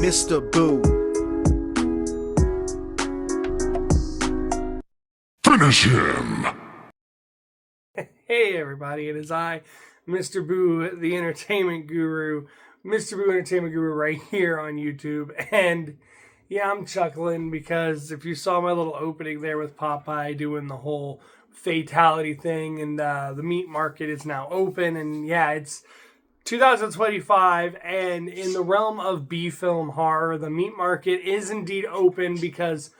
Mr. Boo. Finish him! Hey everybody, it is I, Mr. Boo, the entertainment guru. Mr. Boo Entertainment Guru right here on YouTube. And yeah, I'm chuckling because if you saw my little opening there with Popeye doing the whole fatality thing, and the meat market is now open, and yeah, it's 2025, and in the realm of B-film horror, the meat market is indeed open because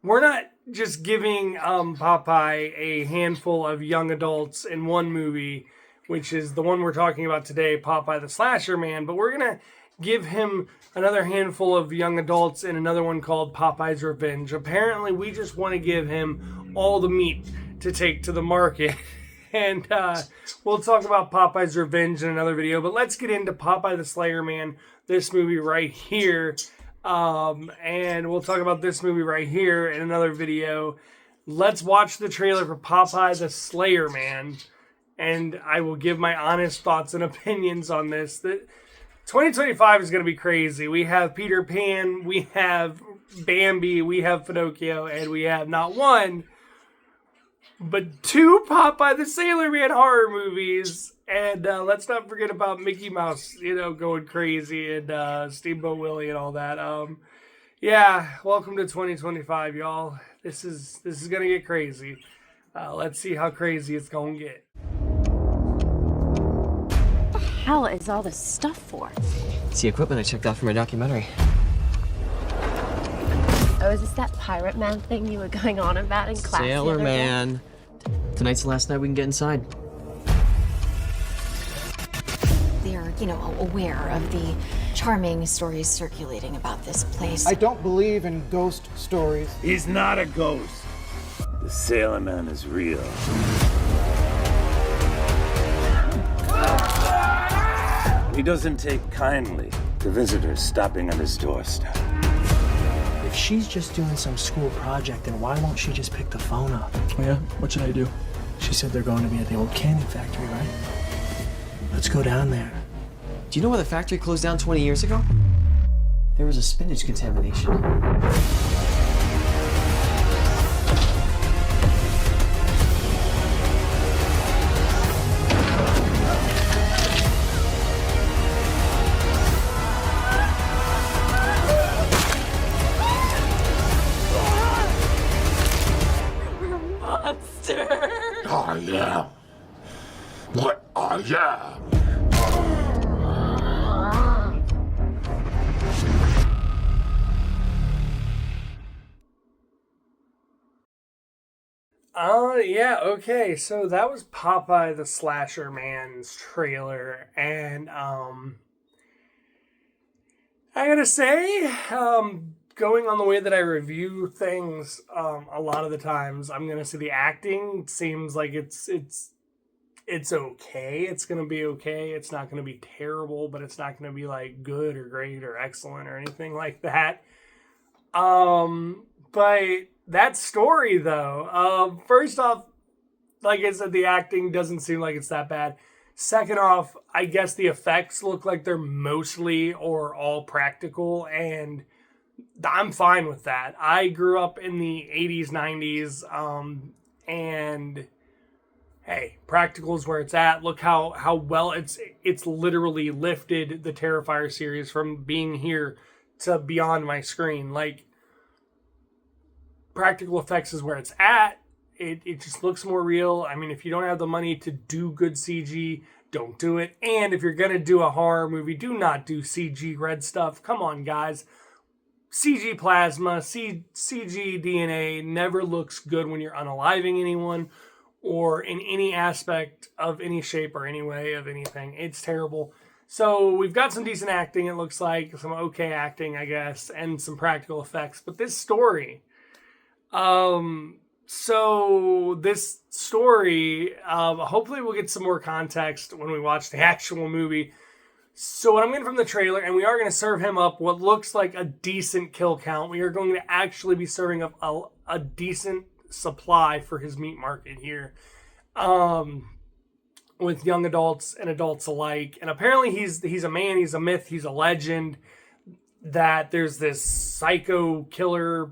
we're not just giving Popeye a handful of young adults in one movie, which is the one we're talking about today, Popeye the Slasher Man, but we're going to give him another handful of young adults in another one called Popeye's Revenge. Apparently, we just want to give him all the meat to take to the market. And we'll talk about Popeye's Revenge in another video, but let's get into Popeye the Slayer Man, this movie right here. And we'll talk about this movie right here in another video. Let's watch the trailer for Popeye the Slayer Man, and I will give my honest thoughts and opinions on this. 2025 is going to be crazy. We have Peter Pan, we have Bambi, we have Pinocchio, and we have not one, but two Popeye the Sailor Man horror movies. And let's not forget about Mickey Mouse, going crazy, and Steamboat Willie and all that. Yeah, welcome to 2025, y'all. This is gonna get crazy. Let's see how crazy it's gonna get. What the hell is all this stuff for? It's the equipment I checked out for my documentary. Oh, is this that pirate man thing you were going on about in class? Sailor Man. Tonight's the last night we can get inside. They're, aware of the charming stories circulating about this place. I don't believe in ghost stories. He's not a ghost. The Sailor Man is real. He doesn't take kindly to visitors stopping on his doorstep. If she's just doing some school project, then why won't she just pick the phone up? Oh yeah? What should I do? She said they're going to be at the old candy factory, right? Let's go down there. Do you know why the factory closed down 20 years ago? There was a spinach contamination. I am what I am. Yeah, okay, so that was Popeye the Slasher Man's trailer, and I gotta say, going on the way that I review things, a lot of the times I'm gonna say the acting seems like it's okay. It's gonna be okay. It's not gonna be terrible, but it's not gonna be like good or great or excellent or anything like that. But that story though, first off, like I said, the acting doesn't seem like it's that bad. Second off, I guess the effects look like they're mostly or all practical, and I'm fine with that. I grew up in the 80s, 90s, and hey, practical is where it's at. Look how well it's literally lifted the Terrifier series from being here to beyond my screen. Like, practical effects is where it's at. It just looks more real. I mean, if you don't have the money to do good CG, don't do it. And if you're going to do a horror movie, do not do CG red stuff. Come on, guys. CG plasma, CG DNA never looks good when you're unaliving anyone or in any aspect of any shape or any way of anything. It's terrible. So we've got some decent acting, it looks like. Some okay acting, I guess, and some practical effects. But this story... So this story, hopefully we'll get some more context when we watch the actual movie. So what I'm getting from the trailer, and we are going to serve him up what looks like a decent kill count. We are going to actually be serving up a decent supply for his meat market here. With young adults and adults alike. And apparently he's a man, he's a myth, he's a legend. that there's this psycho killer,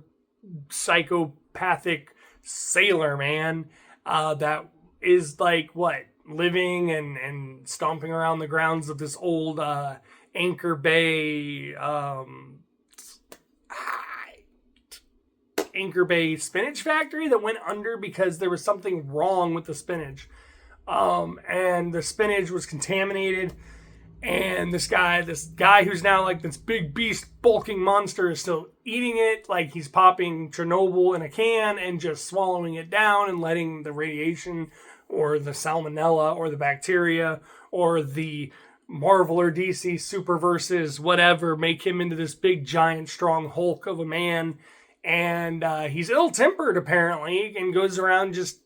psychopathic sailor man that is like what, living and stomping around the grounds of this old Anchor Bay spinach factory that went under because there was something wrong with the spinach. And the spinach was contaminated, and this guy who's now like this big beast bulking monster is still eating it, like he's popping Chernobyl in a can and just swallowing it down and letting the radiation or the salmonella or the bacteria or the Marvel or DC super versus whatever make him into this big giant strong Hulk of a man. And he's ill-tempered apparently and goes around just,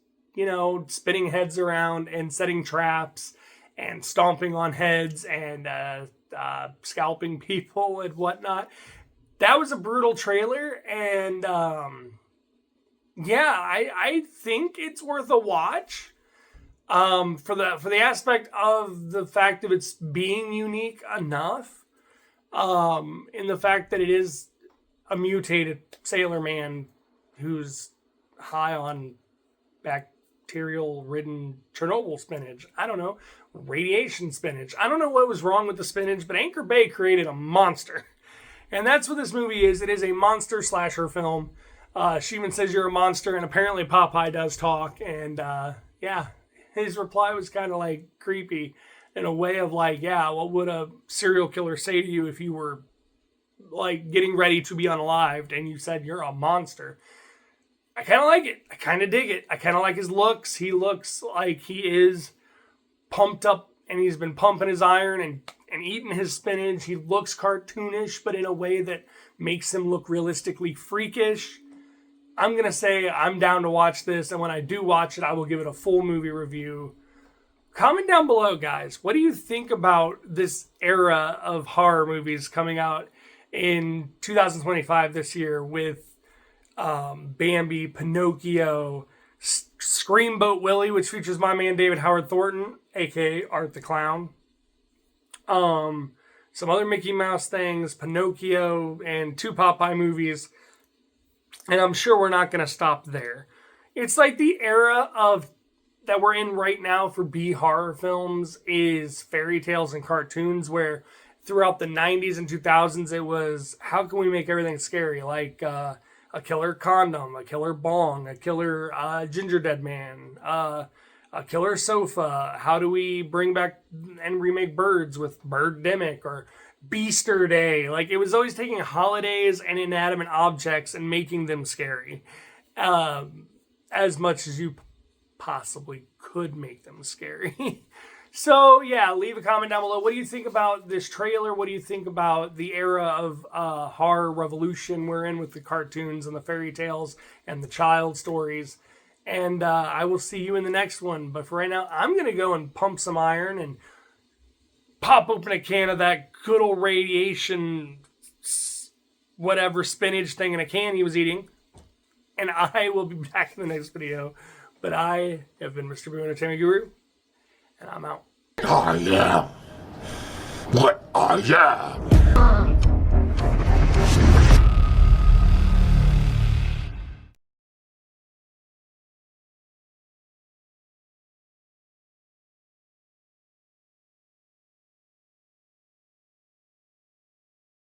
spinning heads around and setting traps and stomping on heads and scalping people and whatnot. That was a brutal trailer, and I think it's worth a watch. For the aspect of the fact of it's being unique enough, in the fact that it is a mutated sailor man who's high on bacterial-ridden Chernobyl spinach. I don't know. Radiation spinach. I don't know what was wrong with the spinach, but Anchor Bay created a monster. And that's what this movie is. It is a monster slasher film. She even says you're a monster, and apparently Popeye does talk. And, his reply was kind of like creepy in a way of like, what would a serial killer say to you if you were like getting ready to be unalived and you said you're a monster? I kind of like it. I kind of dig it. I kind of like his looks. He looks like he is pumped up and he's been pumping his iron and eating his spinach. He looks cartoonish, but in a way that makes him look realistically freakish. I'm going to say I'm down to watch this, and when I do watch it, I will give it a full movie review. Comment down below, guys. What do you think about this era of horror movies coming out in 2025 this year with Bambi, Pinocchio, Screamboat Willie, which features my man David Howard Thornton, aka Art the Clown. Some other Mickey Mouse things, Pinocchio, and 2 Popeye movies. And I'm sure we're not going to stop there. It's like the era of that we're in right now for B horror films is fairy tales and cartoons, where throughout the 90s and 2000s it was, how can we make everything scary? Like a killer condom, a killer bong, a killer ginger dead man, a killer sofa. How do we bring back and remake Birds with Birdemic or Beaster Day? Like, it was always taking holidays and inanimate objects and making them scary, as much as you possibly could make them scary. So yeah, leave a comment down below. What do you think about this trailer? What do you think about the era of horror revolution we're in with the cartoons and the fairy tales and the child stories? And I will see you in the next one. But for right now, I'm gonna go and pump some iron and pop open a can of that good old radiation, whatever spinach thing in a can he was eating. And I will be back in the next video. But I have been Mr. Boo Entertainment Guru, and I'm out. I am what I am.